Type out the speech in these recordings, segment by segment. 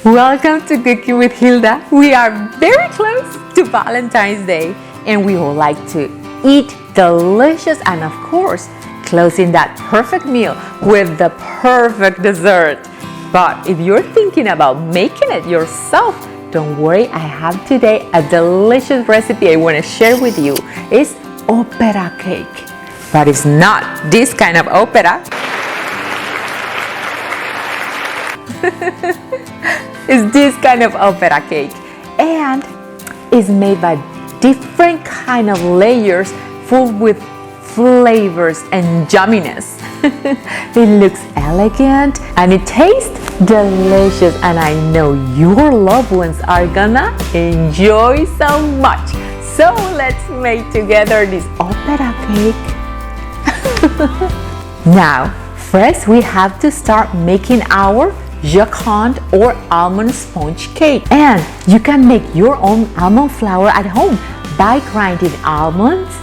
Welcome to Cookin with Hilda. We are very close to Valentine's Day and we would like to eat delicious and of course closing that perfect meal with the perfect dessert. But if you're thinking about making it yourself, don't worry, I have today a delicious recipe I want to share with you. It's opera cake, but it's not this kind of opera. It's this kind of opera cake, and it's made by different kind of layers full with flavors and yumminess. It looks elegant and it tastes delicious, and I know your loved ones are gonna enjoy so much. So let's make together this opera cake. Now, first we have to start making our jacquard or almond sponge cake, and you can make your own almond flour at home by grinding almonds,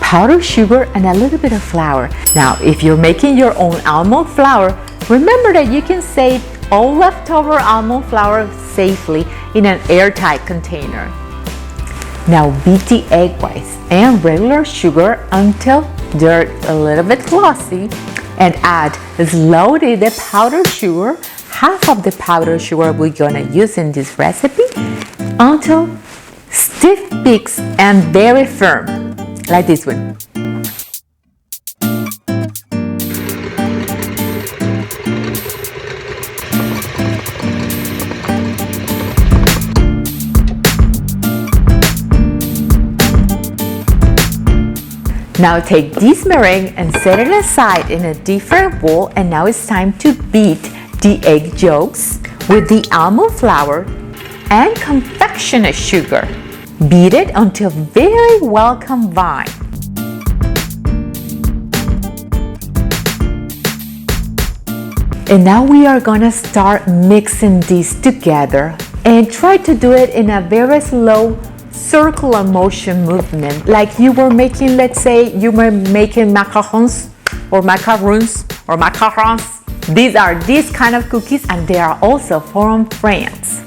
powdered sugar, and a little bit of flour. Now, if you're making your own almond flour, remember that you can save all leftover almond flour safely in an airtight container. Now beat the egg whites and regular sugar until they're a little bit glossy, and add slowly the powdered sugar, half of the powdered sugar we're gonna use in this recipe, until stiff peaks and very firm, like this one. Now take this meringue and set it aside in a different bowl, and now it's time to beat the egg yolks with the almond flour and confectioner sugar. Beat it until very well combined. And now we are gonna start mixing these together, and try to do it in a very slow circular motion movement, like you were making, let's say you were making macarons or macarons. These are these kind of cookies, and they are also from France.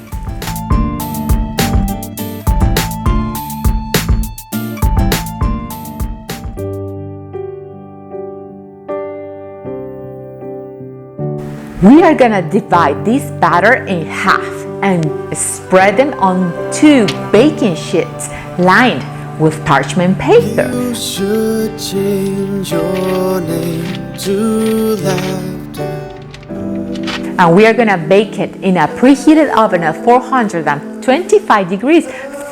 We are gonna divide this batter in half and spread them on 2 baking sheets lined with parchment paper. You should change your name to laughter. And we are gonna bake it in a preheated oven at 425 degrees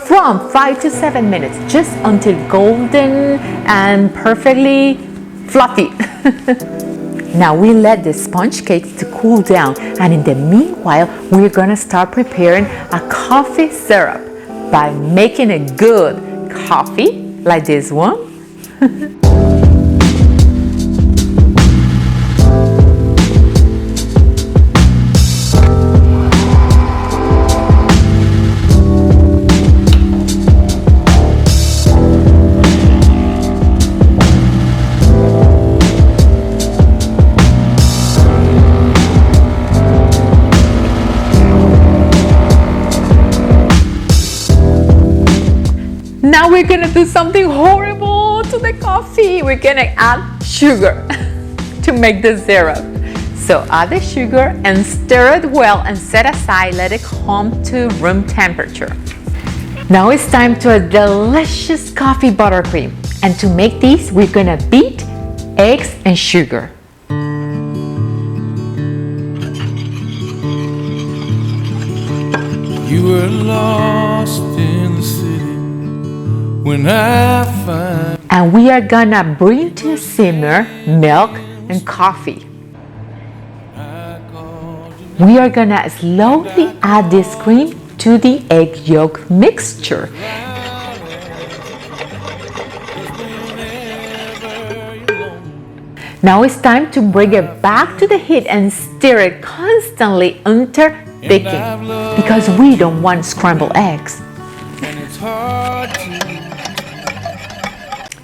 from 5 to 7 minutes, just until golden and perfectly fluffy. Now we let the sponge cakes to cool down, and in the meanwhile we're gonna start preparing a coffee syrup by making a good coffee like this one. Now we're gonna do something horrible to the coffee. We're gonna add sugar to make the syrup. So add the sugar and stir it well and set aside, let it calm to room temperature. Now it's time to a delicious coffee buttercream. And to make this, we're gonna beat eggs and sugar. You were lost in the city when I find. And we are gonna bring to simmer milk and coffee. We are gonna slowly add this cream to the egg yolk mixture. Now it's time to bring it back to the heat and stir it constantly until thickening, because we don't want scrambled eggs.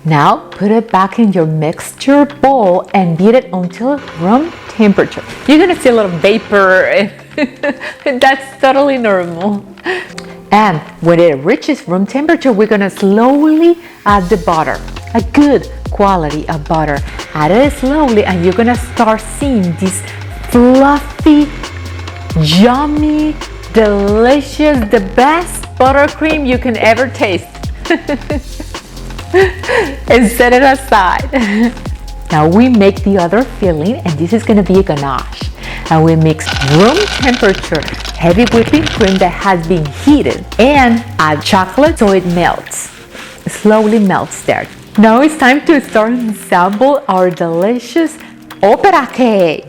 Now put it back in your mixture bowl and beat it until room temperature. You're gonna see a little vapor That's totally normal. And when it reaches room temperature, we're gonna slowly add the butter, a good quality of butter. Add it slowly and you're gonna start seeing this fluffy, yummy, delicious, the best buttercream you can ever taste. And set it aside. Now we make the other filling, and this is gonna be a ganache. And we mix room temperature heavy whipping cream that has been heated and add chocolate so it melts. It slowly melts there. Now it's time to start assemble our delicious opera cake.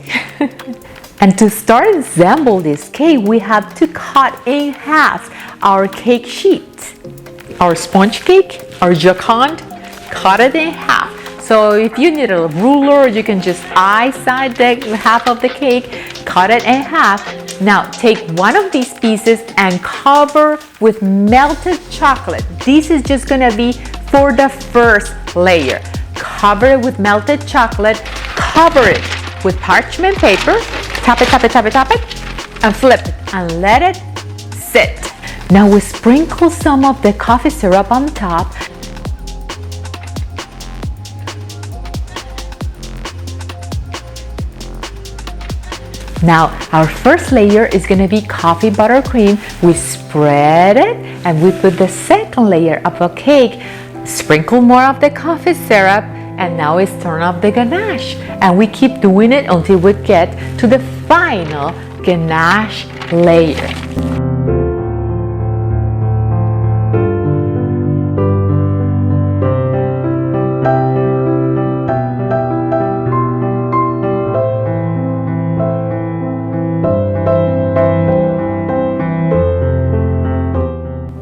And to start assemble this cake, we have to cut in half our cake sheet. Our sponge cake, our jacquard, cut it in half. So if you need a ruler, you can just eyesight the half of the cake, cut it in half. Now take one of these pieces and cover with melted chocolate. This is just gonna be for the first layer. Cover it with melted chocolate, cover it with parchment paper, tap it, tap it, tap it, tap it, and flip it and let it sit. Now we sprinkle some of the coffee syrup on top. Now our first layer is going to be coffee buttercream. We spread it and we put the second layer of a cake, sprinkle more of the coffee syrup, and now it's turn off the ganache. And we keep doing it until we get to the final ganache layer.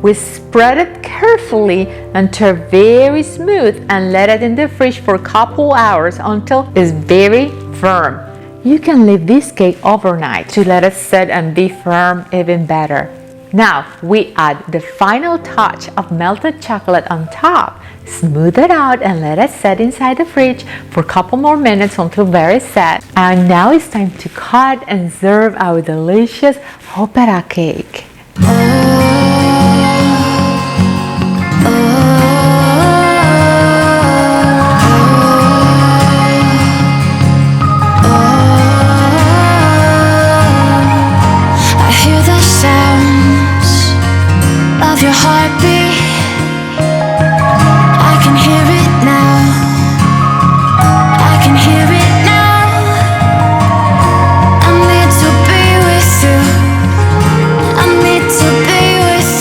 We spread it carefully until very smooth and let it in the fridge for a couple hours until it's very firm. You can leave this cake overnight to let it set and be firm even better. Now we add the final touch of melted chocolate on top. Smooth it out and let it set inside the fridge for a couple more minutes until very set. And now it's time to cut and serve our delicious opera cake. Your heartbeat, I can hear it now. I can hear it now. I need to be with you. I need to be with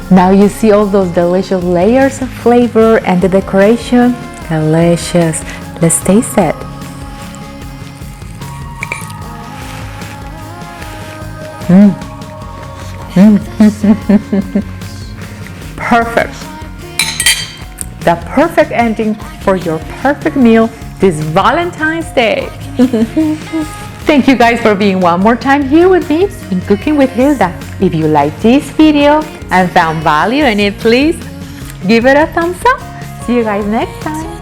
you. Now you see all those delicious layers of flavor and the decoration. Delicious. Let's taste it. Perfect. The perfect ending for your perfect meal this Valentine's Day. Thank you guys for being one more time here with me in Cooking with Hilda. If you like this video and found value in it, please give it a thumbs up. See you guys next time.